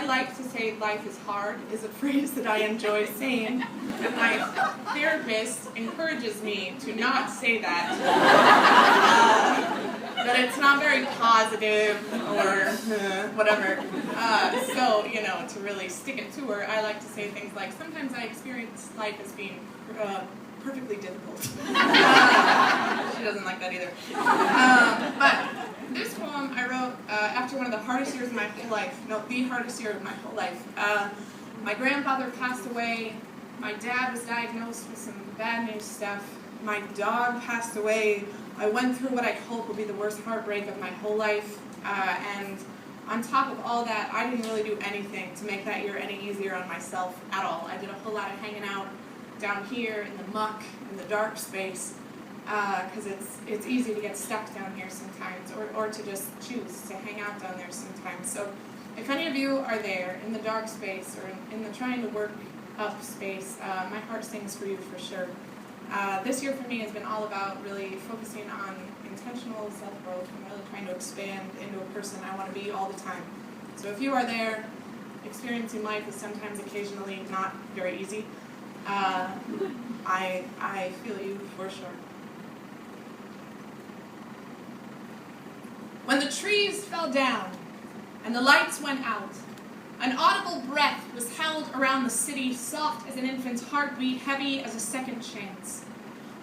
like to say life is hard is a phrase that I enjoy saying, and my therapist encourages me to not say that. That it's not very positive or whatever. So, to really stick it to her, I like to say things like, sometimes I experience life as being perfectly difficult. She doesn't like that either. But this poem I wrote after one of the hardest years of my whole life. No, the hardest year of my whole life. My grandfather passed away. My dad was diagnosed with some bad news stuff. My dog passed away. I went through what I hope will be the worst heartbreak of my whole life. And on top of all that, I didn't really do anything to make that year any easier on myself at all. I did a whole lot of hanging out down here in the muck, in the dark space, because it's easy to get stuck down here sometimes, or to just choose to hang out down there sometimes. So if any of you are there in the dark space or in the trying to work up space, my heart sings for you for sure. This year for me has been all about really focusing on intentional self-growth and really trying to expand into a person I want to be all the time. So if you are there, experiencing life is sometimes occasionally not very easy. I feel you for sure. When the trees fell down and the lights went out, an audible breath was held around the city, soft as an infant's heartbeat, heavy as a second chance.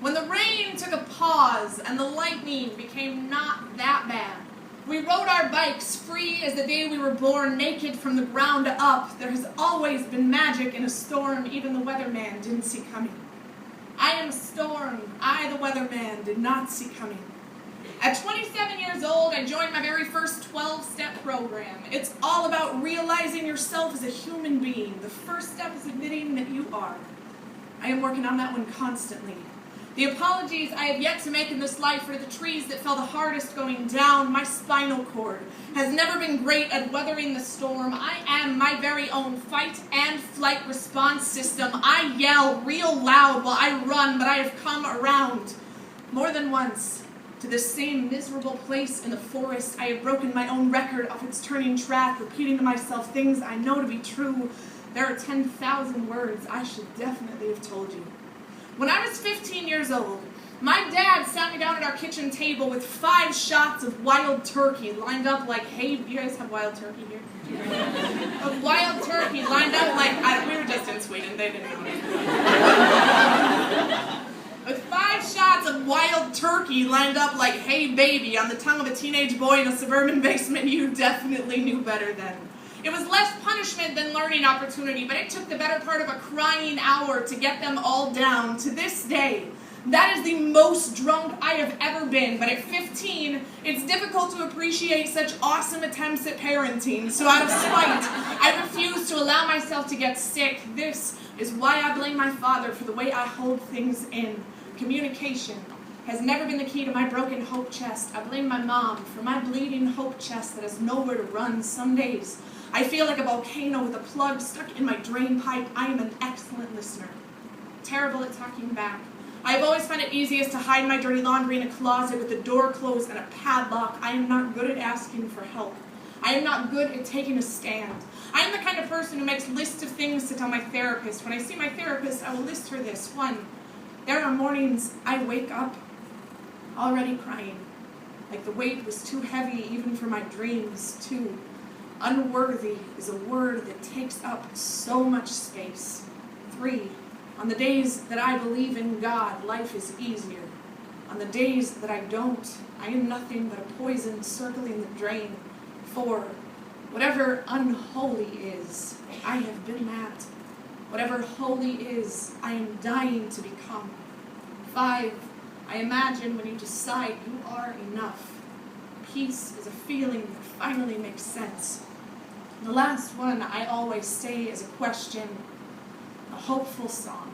When the rain took a pause and the lightning became not that bad, we rode our bikes free as the day we were born, naked from the ground up. There has always been magic in a storm even the weatherman didn't see coming. I am a storm I, the weatherman, did not see coming. At 27 years old, I joined my very first 12-step program. It's all about realizing yourself as a human being. The first step is admitting that you are. I am working on that one constantly. The apologies I have yet to make in this life are the trees that fell the hardest going down. My spinal cord has never been great at weathering the storm. I am my very own fight and flight response system. I yell real loud while I run, but I have come around more than once to this same miserable place in the forest. I have broken my own record off its turning track, repeating to myself things I know to be true. There are 10,000 words I should definitely have told you. When I was 15 years old, my dad sat me down at our kitchen table with 5 shots of wild turkey lined up like, hey, you guys have wild turkey here? Of wild turkey lined up like, we were just in Sweden, they didn't know anything. With 5 shots of wild turkey lined up like, hey, baby, on the tongue of a teenage boy in a suburban basement you definitely knew better then. It was less punishment than learning opportunity, but it took the better part of a crying hour to get them all down. To this day, that is the most drunk I have ever been, but at 15, it's difficult to appreciate such awesome attempts at parenting. So out of spite, I refuse to allow myself to get sick. This is why I blame my father for the way I hold things in. Communication has never been the key to my broken hope chest. I blame my mom for my bleeding hope chest that has nowhere to run. Some days I feel like a volcano with a plug stuck in my drain pipe. I am an excellent listener, terrible at talking back. I have always found it easiest to hide my dirty laundry in a closet with the door closed and a padlock. I am not good at asking for help. I am not good at taking a stand. I am the kind of person who makes lists of things to tell my therapist. When I see my therapist, I will list her this. 1, there are mornings I wake up already crying, like the weight was too heavy even for my dreams. 2, unworthy is a word that takes up so much space. 3, on the days that I believe in God, life is easier. On the days that I don't, I am nothing but a poison circling the drain. 4, whatever unholy is, I have been that. Whatever holy is, I am dying to become. 5, I imagine when you decide you are enough. Peace is a feeling that finally makes sense. The last one I always say is a question, a hopeful song.